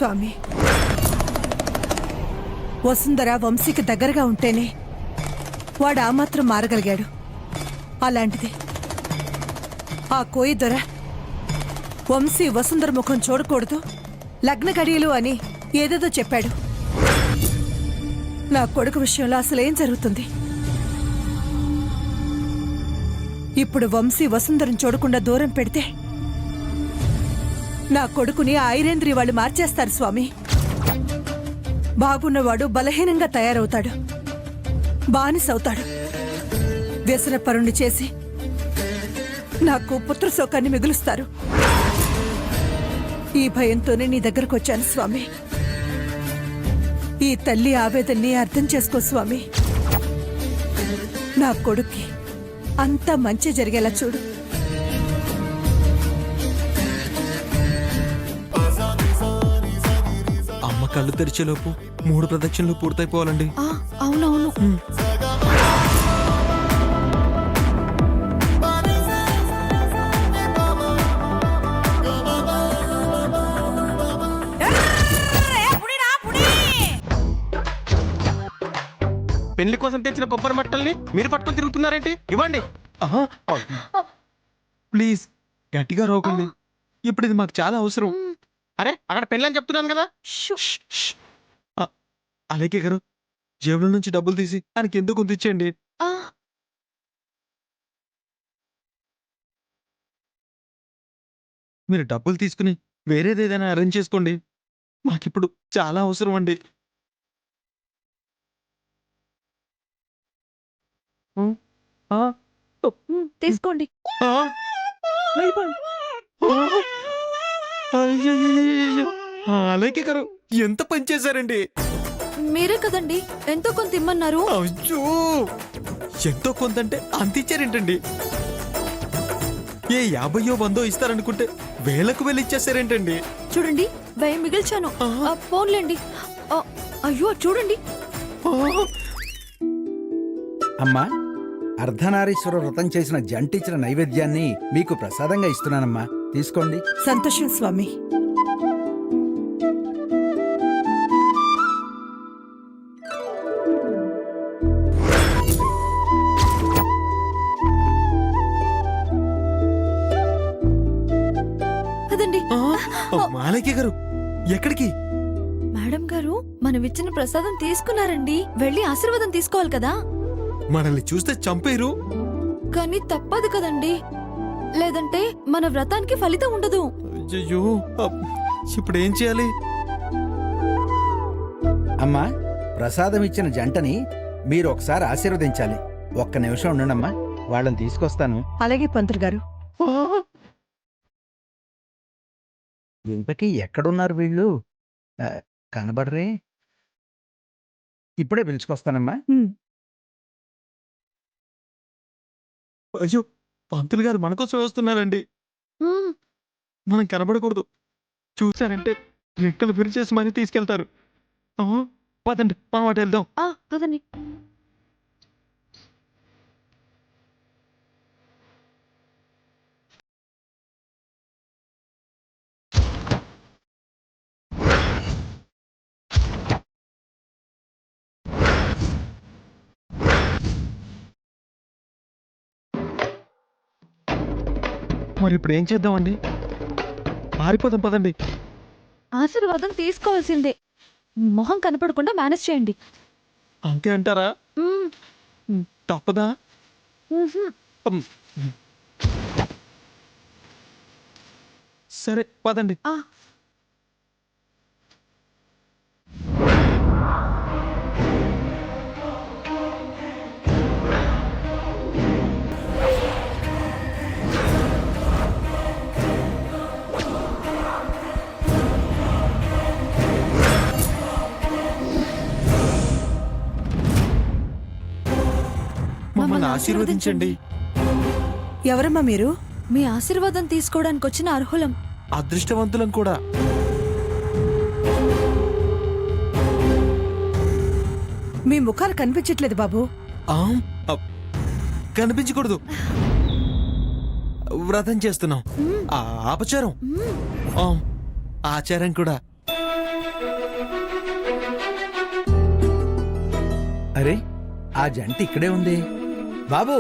స్వామి, వసుంధర వంశీకి దగ్గరగా ఉంటేనే వాడు ఆ మాత్రం మారగలిగాడు. అలాంటిది ఆ కోయి దొర వంశీ వసుంధర ముఖం చూడకూడదు, లగ్న గడియలు అని ఏదేదో చెప్పాడు. నా కొడుకు విషయంలో అసలేం జరుగుతుంది? ఇప్పుడు వంశీ వసుంధరం చూడకుండా దూరం పెడితే నా కొడుకుని ఆ ఐరేంద్రి వాళ్ళు మార్చేస్తారు స్వామి. బాగున్నవాడు బలహీనంగా తయారవుతాడు, బానిసవుతాడు. వ్యసనపరుణ్ణి చేసి నాకు పుత్రశోకాన్ని మిగులుస్తారు. ఈ భయంతోనే నీ దగ్గరకు వచ్చాను స్వామి. ఈ తల్లి ఆవేదన్ని అర్థం చేసుకో స్వామి. నా కొడుక్కి అంతా మంచి జరిగేలా చూడు. అమ్మ కళ్ళు తెరిచేలోపు 3 ప్రదక్షిణలు పూర్తయిపోవాలండి. అవునవును. పెళ్లి కోసం తెచ్చిన కొబ్బరి మట్టల్ని మీరు పట్టుకొని తిరుగుతున్నారేంటి? ఇవ్వండి. ప్లీజ్ గట్టిగా రోకండి, ఇప్పుడు ఇది మాకు చాలా అవసరం. అరే అక్కడ పెళ్లి అని చెప్తున్నాను కదా. అలాగే గారు, జేబుల నుంచి డబ్బులు తీసి ఆయనకి ఎందుకు కొంత ఇచ్చేయండి. మీరు డబ్బులు తీసుకుని వేరేది ఏదైనా అరేంజ్ చేసుకోండి, మాకిప్పుడు చాలా అవసరం అండి. తీసుకోండి. అలాగే గారు, ఎంత పని చేశారండి. మీరే కదండి ఎంతో కొంత ఇమ్మన్నారు. అయ్యో, ఎంతో కొంత అంటే అంత ఇచ్చారేంటండి? ఏ 50 100 ఇస్తారనుకుంటే వేలకు వేలు ఇచ్చేసారేంటండి? చూడండి, 1000 మిగిల్చాను. పోన్లేండి. అయ్యో చూడండి. అమ్మా, అర్ధనారీశ్వర వ్రతం చేసిన జంటిచ్చిన నైవేద్యాన్ని మీకు ప్రసాదంగా ఇస్తున్నానమ్మా, తీసుకోండి. సంతోషం స్వామి. అదండి. మాలయ్య గారు, ఎక్కడికి? మేడం గారు మనం ఇచ్చిన ప్రసాదం తీసుకున్నారండి. వెళ్ళి ఆశీర్వాదం తీసుకోవాలి కదా. మనల్ని చూస్తే చంపేరు. కానీ తప్పదు కదండి, లేదంటే మన వ్రతానికి ఫలితం ఉండదు. అయ్యో, ఇప్పుడు ఏం చేయాలి? అమ్మా, ప్రసాదం ఇచ్చిన జంటని మీరు ఒకసారి ఆశీర్వదించాలి. ఒక్క నిమిషం ఉండండమ్మా, వాళ్ళని తీసుకొస్తాను. అలాగే పంతులు గారు. ఇంతకీ ఎక్కడున్నారు వీళ్ళు? కనబడరే? ఇప్పుడే పిలుచుకొస్తానమ్మా. అయ్యో, పంతులు గారు మన కోసం వస్తున్నారండి. మనం కనబడకూడదు, చూసారంటే రెక్కలు విరిచేసి మనీ తీసుకెళ్తారు. పదండి, మా వాటి వెళ్దాం. కదండి. మరి ఇప్పుడు ఏం చేద్దామండి? పారిపోదాం, పదండి. ఆశీర్వాదం తీసుకోవాల్సిందే. మొహం కనపడకుండా మేనేజ్ చేయండి. అంతే అంటారా? తప్పదా? సరే పదండి. మమ్మల్ని ఆశీర్వదించండి. ఎవరమ్మా మీరు? మీ ఆశీర్వాదం తీసుకోవడానికి వచ్చిన అర్హులం. అదృష్టవంతులం కూడా. మీ ముఖాలు కనిపించట్లేదు బాబు. కనిపించకూడదు, వ్రతం చేస్తున్నాం. ఆపచారం, ఆచారం కూడా. అరే ఆ జంట ఇక్కడే ఉంది. బాబు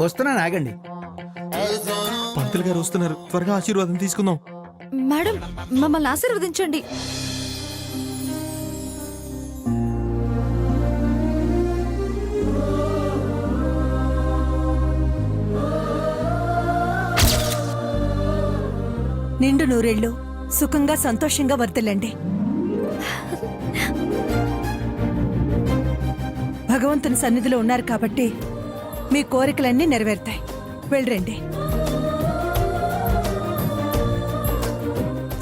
వస్తున్నాను, ఆగండి. పంతులు గారు వస్తున్నారు, త్వరగా ఆశీర్వాదం తీసుకుందాం. మేడం మమ్మల్ని ఆశీర్వదించండి. నిండు నూరేళ్లు సుఖంగా సంతోషంగా వర్తిల్లండి. భగవంతుని సన్నిధిలో ఉన్నారు కాబట్టి మీ కోరికలన్నీ నెరవేరుతాయి. వెళ్ళండి.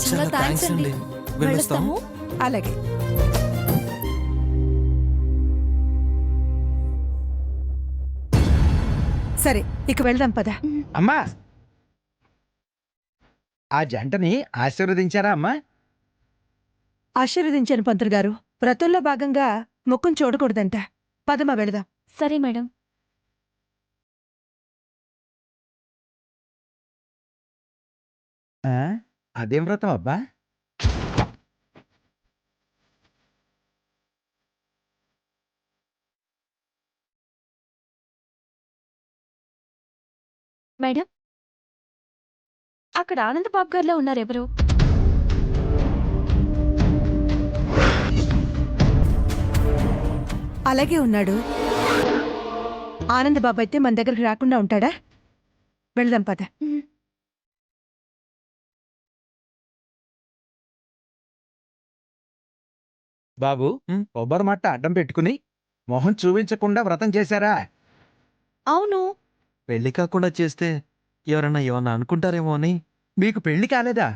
చాలా థ్యాంక్స్ అండి. వెళ్ళొస్తాము. అలాగే. సరే, ఇక వెళ్దాం పద. అమ్మా, ఆ జంటని ఆశీర్వదించారా అమ్మా? ఆశీర్వదించాను పంతులు గారు. వ్రతంలో భాగంగా ముఖం చూడకూడదంట. పదమా వెళదాం. సరే మేడం. ఆ, అదేం వ్రతం అబ్బా? మేడం, అక్కడ ఆనందబాబు గారిలో ఉన్నారు ఎవరు? అలాగే ఉన్నాడు. ఆనందబాబు అయితే మన దగ్గరికి రాకుండా ఉంటాడా? వెళదాం పద. బాబు, కొబ్బరి మట్ట అడ్డం పెట్టుకుని మొహం చూపించకుండా వ్రతం చేశారా? అవును. పెళ్లి కాకుండా చేస్తే ఎవరన్నా ఏమన్నా అనుకుంటారేమో అని. మీకు పెళ్లి కాలేదా?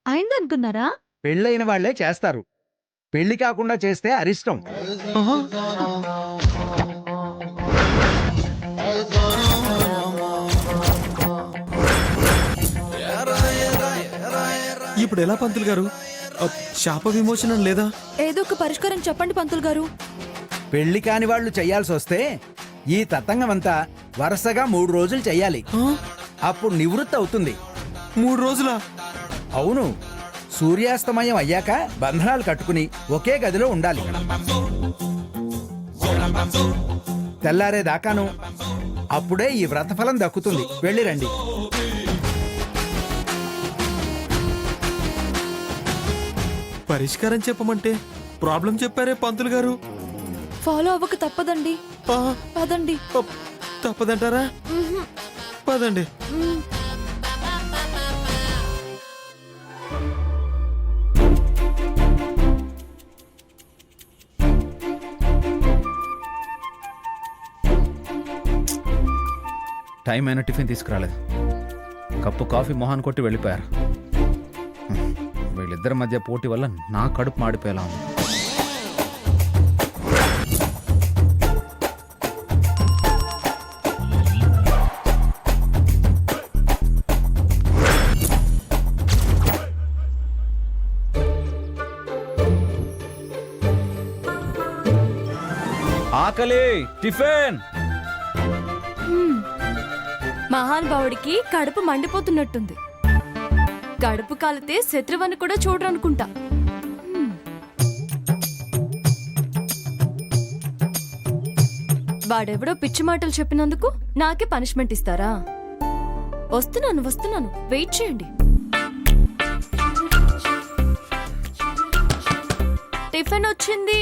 అయిందనుకున్నారా? పెళ్ళైన వాళ్లే చేస్తారు. పెళ్లి కాకుండా చేస్తే అరిష్టం. ఆహా. ఇప్పుడు ఎలా పంతులు గారు? శాప విమోచనం లేదా? ఏదో ఒక పరిష్కారం చెప్పండి పంతులు గారు. పెళ్లి కాని వాళ్ళు చెయ్యాల్సి వస్తే ఈ తతంగం అంతా వరుసగా 3 రోజులు చెయ్యాలి. ఆ? అప్పుడు నివృత్తి అవుతుంది. 3 రోజులా? అవును. సూర్యాస్తమయం అయ్యాక బంధనాలు కట్టుకుని ఒకే గదిలో ఉండాలి. తెల్లారేదాకాను. అప్పుడే ఈ వ్రతఫలం దక్కుతుంది. వెళ్ళిరండి. పరిష్కారం చెప్పమంటే ప్రాబ్లం చెప్పారే పంతులు గారు. ఫాలో అవ్వక తప్పదండి. ఆ, పదండి. తప్పదంటారా? పదండి. టైం అయినా టిఫిన్ తీసుకురాలేదు. కప్పు కాఫీ మొహాన్ కొట్టి వెళ్ళిపోయారు. వీళ్ళిద్దరి మధ్య పోటీ వల్ల నా కడుపు మాడిపోయేలా ఉంది. ఆకలి, టిఫిన్. మహానుభావుడికి కడుపు మండిపోతున్నట్టుంది. కడుపు కాలితే శత్రువని కూడా చూడరనుకుంటా. వాడెవడో పిచ్చి మాటలు చెప్పినందుకు నాకే పనిష్మెంట్ ఇస్తారా? వస్తున్నాను. వెయిట్ చేయండి. టిఫిన్ వచ్చింది.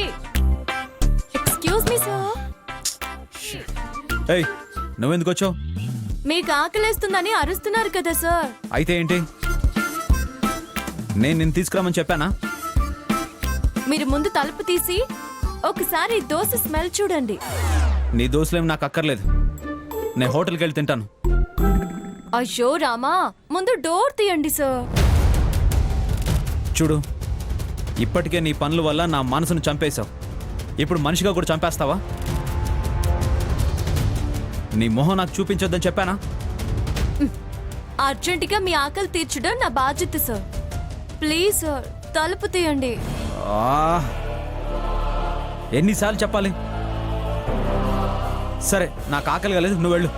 Excuse me sir. ఏయ్, నువ్వెందుకు వచ్చావు? మీకు ఆకలేస్తుందని అరుస్తున్నారు కదా సార్. అయితే ఏంటి? నేను నిన్ను తీసుకురామని చెప్పానా? మీరు ముందు తలుపు తీసి ఒకసారి దోశ స్మెల్ చూడండి. నీ దోశలేం నాకు అక్కర్లేదు. నేను హోటల్కి వెళ్ళి తింటాను. అయ్యో రామా, ముందు డోర్ తీయండి సార్. చూడు, ఇప్పటికే నీ పనుల వల్ల నా మనసును చంపేశావు. ఇప్పుడు మనిషిగా కూడా చంపేస్తావా? నీ మొహం నాకు చూపించొద్దని చెప్పానా? అర్జెంటుగా మీ ఆకలి తీర్చడం నా బాధ్యత సార్. ప్లీజ్ సార్, తలుపు తీయండి. ఎన్నిసార్లు చెప్పాలి? సరే, నాకు ఆకలిగా లేదు, నువ్వు వెళ్ళు.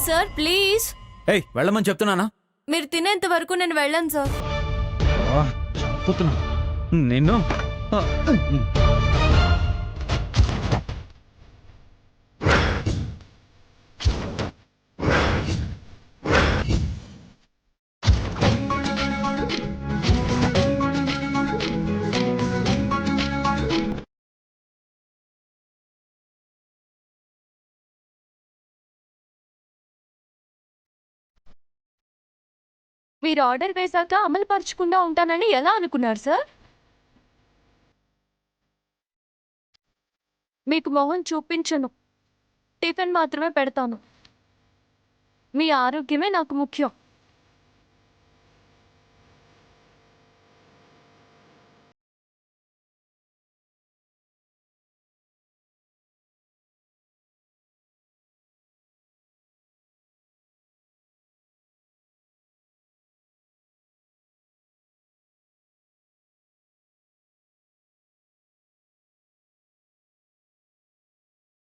Sir please. ఏయ్, వెళ్ళమని చెప్తున్నానా? మీరు తినేంత వరకు నేను వెళ్ళను సార్. చెప్తున్నా నిన్ను. మీరు ఆర్డర్ వేశాక అమలు పరచకుండా ఉంటానని ఎలా అనుకున్నారు సార్? మీకు మొహం చూపించను, టిఫిన్ మాత్రమే పెడతాను. మీ ఆరోగ్యమే నాకు ముఖ్యం.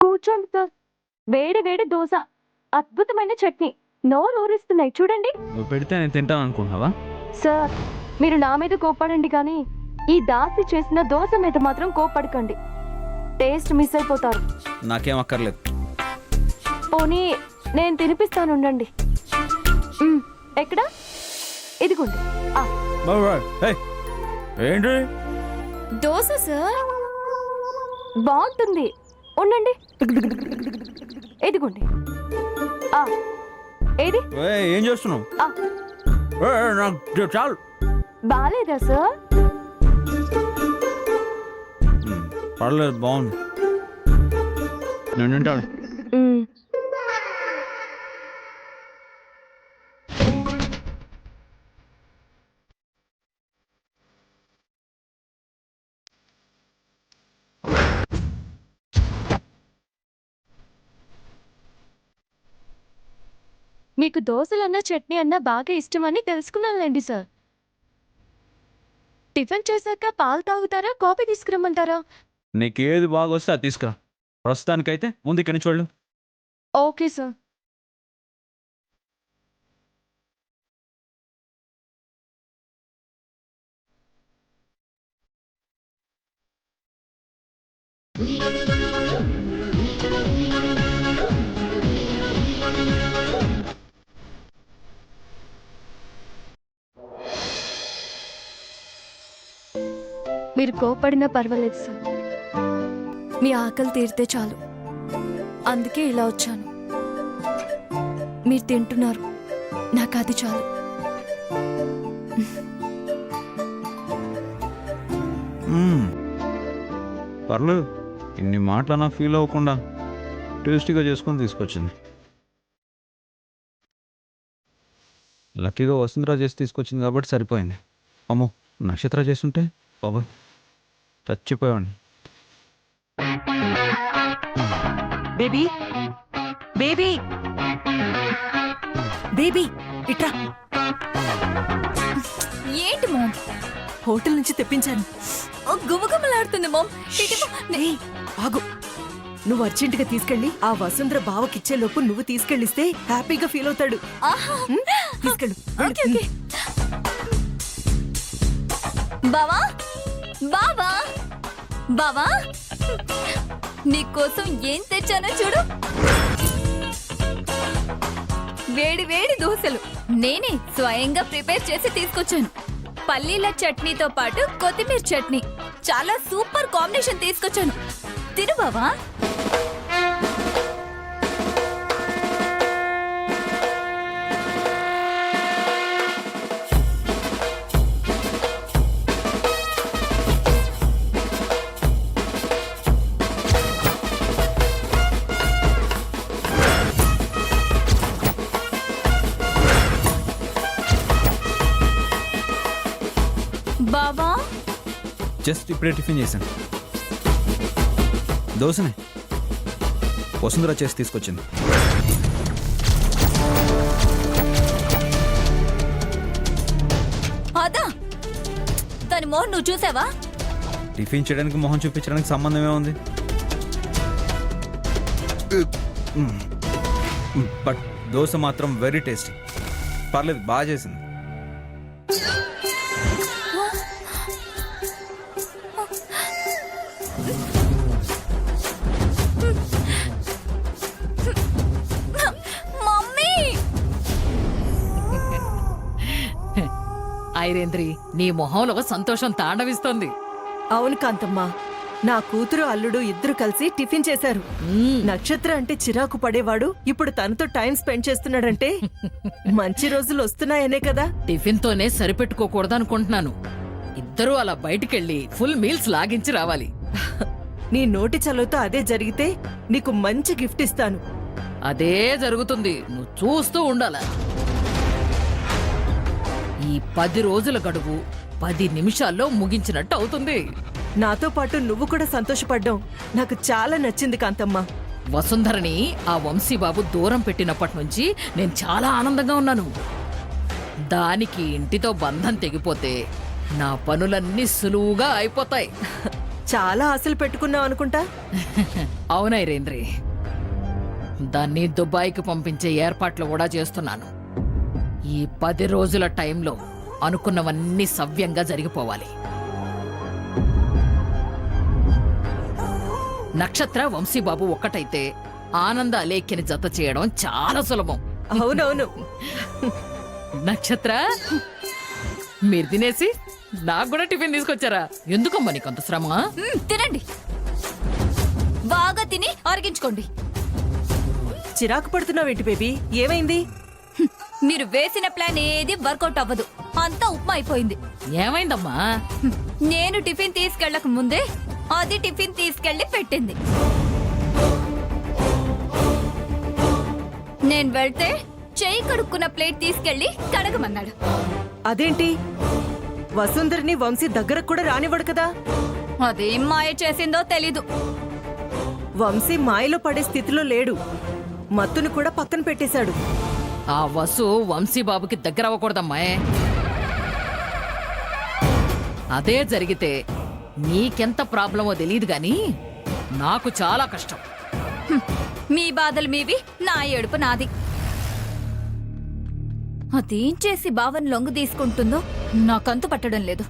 కూర్చోండి సార్. వేడి వేడి దోశ, అద్భుతమైన చట్నీ, నోరు ఊరిస్తున్నాయి చూడండి. నువ్వు పెడితే నేను తింటాను అనుకుంటున్నావా? సార్, మీరు నా మీద కోప్పడండి కానీ ఈ దాసి చేసిన దోశ మీద మాత్రం కోప్పడకండి. టేస్ట్ మిస్ అయిపోతారు. నాకేం అక్కర్లేదు. పోనీ నేను తినిపిస్తాను ఉండండి. ఎక్కడ? ఇదిగోండి. ఏంటి దోశ సార్. బాగుంటుంది, ఉండండి. ఇదిగోండి. ఏది? ఏం చేస్తున్నావు? నాకు చాలు. బాలేదా సార్? పర్లేదు, బాగుంది. నేను తింటాను. మీకు దోశలన్నా చట్నీ అన్నా బాగా ఇష్టమని తెలుసుకున్నానులేండి సార్. టిఫిన్ చేశాక పాలు తాగుతారా, కాఫీ తీసుకురమ్మంటారా? నీకు ఏది బాగా వస్తే అది తీసుకురా. ప్రస్తుతానికైతే ముందు ఇక్కడి నుంచి వెళ్ళు. Okay sir. మీరు కోపడినా పర్వాలేదు సార్. మీ ఆకలి తీరితే చాలు, అందుకే ఇలా వచ్చాను. మీరు తింటున్నారు, నాకు అది చాలు. పర్లేదు, ఇన్ని మాటలన్నా ఫీల్ అవ్వకుండా టేస్టీగా చేసుకొని తీసుకొచ్చింది. లక్కీగా వసుంధర చేసి తీసుకొచ్చింది కాబట్టి సరిపోయింది. అమ్మో, నక్షత్ర చేస్తుంటే బాబోయ్ చచ్చిపోయాడు. బేబీ, బేబీ, బేబీ ఇట్రా. ఏంటి మామ్? హోటల్ నుంచి తెప్పించాను. గుమగుమలాడుతుంది మామ్. ఏయ్, ఆగు. నువ్వు అర్జెంటుగా తీసుకెళ్ళి ఆ వసుంధర బావకిచ్చే లోపు నువ్వు తీసుకెళ్ళిస్తే హ్యాపీగా ఫీల్ అవుతాడు. తీసుకెళ్ళు. Okay okay. బావా, బావా, బావా, నీకోసం ఏం తెచ్చానో చూడు. వేడి వేడి దోశలు నేనే స్వయంగా ప్రిపేర్ చేసి తీసుకొచ్చాను. పల్లీల చట్నీతో పాటు కొత్తిమీర చట్నీ, చాలా సూపర్ కాంబినేషన్ తీసుకొచ్చాను. తిను బావా. బావా, జస్ట్ ఇప్పుడే టిఫిన్ చేశాను. దోశనే వసుంధర చేసి తీసుకొచ్చింది. అదా దాని మోహన్ నువ్వు చూసావా? టిఫిన్ చేయడానికి మొహం చూపించడానికి సంబంధం ఏముంది? బట్ దోశ మాత్రం వెరీ టేస్టీ. పర్లేదు, బాగా చేసింది. ఐరేంద్రి, నీ మొహంలో సంతోషం తాండవిస్తోంది. అవును కాంతమ్మ, నా కూతురు అల్లుడు ఇద్దరు కలిసి టిఫిన్ చేశారు. నక్షత్ర అంటే చిరాకు పడేవాడు ఇప్పుడు తనతో టైం స్పెండ్ చేస్తున్నాడంటే మంచి రోజులు వస్తున్నాయనే కదా. టిఫిన్ తోనే సరిపెట్టుకోకూడదనుకుంటున్నాను. ఇద్దరూ అలా బయటికెళ్ళి ఫుల్ మీల్స్ లాగించి రావాలి. నీ నోటి చలువతో అదే జరిగితే నీకు మంచి గిఫ్ట్ ఇస్తాను. అదే జరుగుతుంది, నువ్వు చూస్తూ ఉండాల. ఈ 10 రోజుల గడువు 10 నిమిషాల్లో ముగించినట్టు అవుతుంది. నాతో పాటు నువ్వు కూడా సంతోషపడ్డావు నాకు చాలా నచ్చింది కాంతమ్మ. వసుంధరని ఆ వంశీబాబు దూరం పెట్టినప్పటి నుంచి నేను చాలా ఆనందంగా ఉన్నాను. దానికి ఇంటితో బంధం తెగిపోతే నా పనులన్నీ సులువుగా అయిపోతాయి. చాలా ఆశలు పెట్టుకున్నావు అనుకుంటా. అవునైరేంద్రి, దాన్ని దుబాయ్కి పంపించే ఏర్పాట్లు కూడా చేస్తున్నాను. ఈ 10 రోజుల టైంలో అనుకున్నవన్నీ సవ్యంగా జరిగిపోవాలి. నక్షత్ర వంశీబాబు ఒక్కటైతే ఆనంద అలేఖ్యని జత చేయడం చాలా సులభం. అవునవును. నక్షత్ర, మీరు తినేసి నాకు కూడా టిఫిన్ తీసుకొచ్చారా? ఎందుకమ్మా నీకు అంత శ్రమ? తినండి, బాగా తిని ఆరగించుకోండి. చిరాకు పడుతున్నావేంటి బేబీ, ఏమైంది? మీరు వేసిన ప్లాన్ ఏది వర్కౌట్ అవ్వదు, అంతా ఉప్మా అయిపోయింది. ఏమైందమ్మా? నేను టిఫిన్ తీసుకెళ్ళక ముందే అది టిఫిన్ తీసుకెళ్లి పెట్టింది. నేను వెళ్తే చెయ్యి కడుక్కున్న ప్లేట్ తీసుకెళ్లి కడగమన్నాడు. అదేంటి, వసుంధరిని వంశీ దగ్గరకు కూడా రానివ్వడు కదా. అదేం మాయ చేసిందో తెలీదు. వంశీ మాయలో పడే స్థితిలో లేడు, మత్తును కూడా పక్కన పెట్టేశాడు. ఆ వసు వంశీబాబుకి దగ్గర అవ్వకూడదమ్మాయే. అదే జరిగితే నీకెంత ప్రాబ్లమో తెలియదు గాని నాకు చాలా కష్టం. మీ బాధలు మీవి, నా ఏడుపు నాది. అదేం చేసి బావని లొంగు తీసుకుంటుందో నాకంతు పట్టడం లేదు.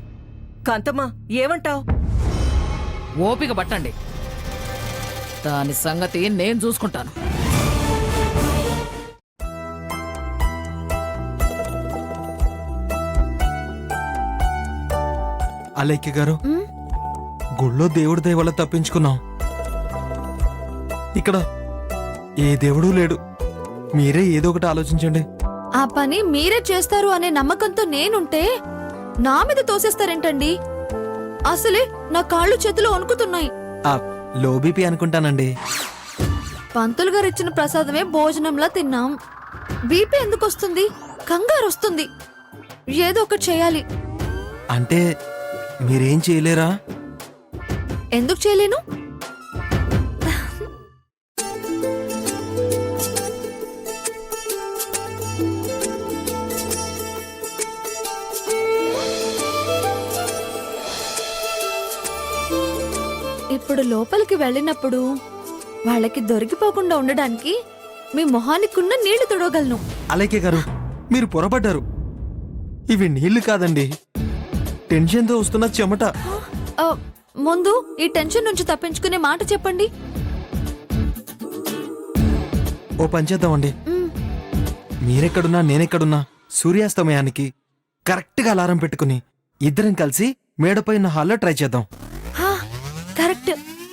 కాంతమ్మ, ఏమంటావ్? ఓపిక పట్టండి, దాని సంగతి నేను చూసుకుంటాను. అలేఖ్య గారు, గుళ్ళో దేవుడి దయ వల్ల తప్పించుకున్నాం. ఇక్కడ ఏ దేవుడు లేడు, మీరే ఏదో ఒకటి ఆలోచించండి. ఆ పని మీరే చేస్తారు అనే నమ్మకంతో నేనుంటే నా మీద తోసేస్తారేంటండి? అసలే నా కాళ్ళు చేతులు వణుకుతున్నాయి. ఆ లో బీపీ అనుకుంటానండి. పంతులు గారు ఇచ్చిన ప్రసాదమే భోజనంలా తిన్నాం. బీపీ ఎందుకు వస్తుంది? కంగారు వస్తుంది. ఏదో ఒకటి చేయాలి. అంటే మీరేం చేయలేరా? ఎందుకు చేయలేను? ఇప్పుడు లోపలికి వెళ్ళినప్పుడు వాళ్ళకి దొరికిపోకుండా ఉండడానికి మీ మొహానికున్న నీళ్లు తుడవగలను. అలేఖ్య గారు, మీరు పొరపడ్డారు. ఇవి నీళ్లు కాదండి, టెన్షన్తో వస్తున్న చెమట. ఆ, ముందు ఈ టెన్షన్ నుంచి తప్పించుకునే మాట చెప్పండి. ఓ పని చేద్దామండి, మీరెక్కడున్నా నేనెక్కడున్నా సూర్యాస్తమయానికి కరెక్ట్గా అలారం పెట్టుకుని ఇద్దరం కలిసి మేడపై ఉన్న హాల్లో ట్రై చేద్దాం. హా, కరెక్ట్.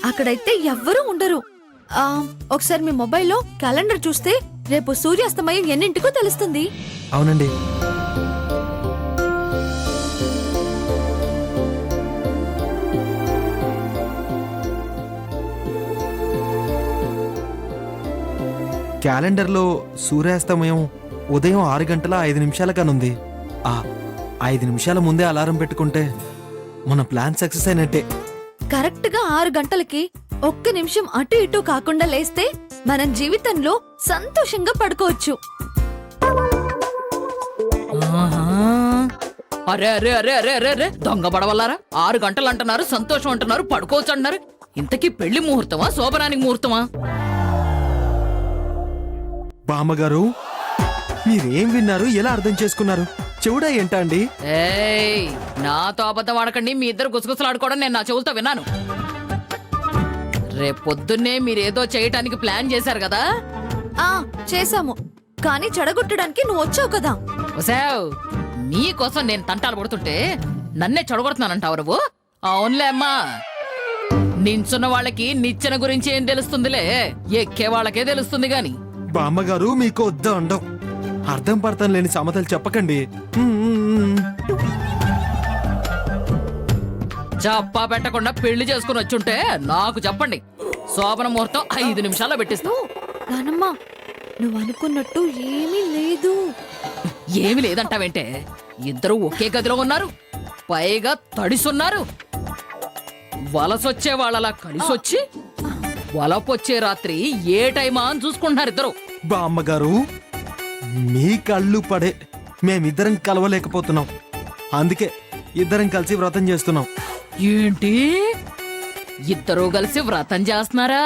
అక్కడైతే ఎవ్వరూ ఉండరు. ఒకసారి మీ మొబైల్లో క్యాలెండర్ చూస్తే రేపు సూర్యాస్తమయం ఎన్నింటికో తెలుస్తుంది. అవునండి. క్యాలెండర్లో సూర్యాస్తమయం ఉదయం 6:05 కనుంది. ఆ 5 నిమిషాల ముందే అలారం పెట్టుకుంటే మన ప్లాన్ సక్సెస్ అయినట్టే. కరెక్ట్ గా 6 గంటలకి 1 నిమిషం అటు ఇటు కాకుండా లేస్తే మనం జీవితంలో సంతోషంగా పడుకోవచ్చు. ఆహా. అరే అరే అరే అరే అరే అరే దొంగ పడవల్లారా, 6 గంటలు అంటున్నారు, సంతోషం అంటున్నారు, పడుకోవచ్చు అంటున్నారు. ఇంతకీ పెళ్లి ముహూర్తమా శోభనానికి ముహూర్తమా? బామ్మగారు, మీరేం విన్నారు, ఎలా అర్థం చేసుకున్నారు? చెవుడా ఏంటా అండి? ఏయ్, నాతో అబద్ధం ఆడకండి. మీ ఇద్దరు గుసగుసలాడుకోవడం నేను నా చెవులతో విన్నాను. రేపొద్దున్నే మీరేదో చేయటానికి ప్లాన్ చేశారు కదా? చేశాము, కానీ చెడగొట్టడానికి నువ్వు వచ్చావు కదా. వసావ్, నీకోసం నేను తంటాలు పడుతుంటే నన్నే చెడగొడుతున్నానంటావు నువ్వు? అవునులే అమ్మా, నించున్న వాళ్ళకి నిచ్చెన గురించి ఏం తెలుస్తుందిలే, ఎక్కే వాళ్ళకే తెలుస్తుంది గాని. బామ్మగారు మీకు వద్దు అండం అర్థం పడతాం లేని సమతలు చెప్పకండి. చప్పా పెట్టకుండా పెళ్లి చేసుకుని వచ్చుంటే నాకు చెప్పండి, శోభన ముహూర్తం 5 నిమిషాల్లో పెట్టిస్తాం. నానమ్మ నువ్వు అనుకున్నట్టు ఏమీ లేదు. ఏమి లేదంటావేంటే? ఇద్దరు ఒకే గదిలో ఉన్నారు, పైగా తడిసున్నారు. వలసొచ్చే వాళ్ళలా కలిసొచ్చి వలపొచ్చే రాత్రి ఏ టైమా అని చూసుకుంటున్నారు ఇద్దరు. బామ్మగారు మీ కళ్ళు పడే మేమిద్దరం కలవలేకపోతున్నాం, అందుకే ఇద్దరం కలిసి వ్రతం చేస్తున్నాం. ఏంటి, ఇద్దరూ కలిసి వ్రతం చేస్తున్నారా?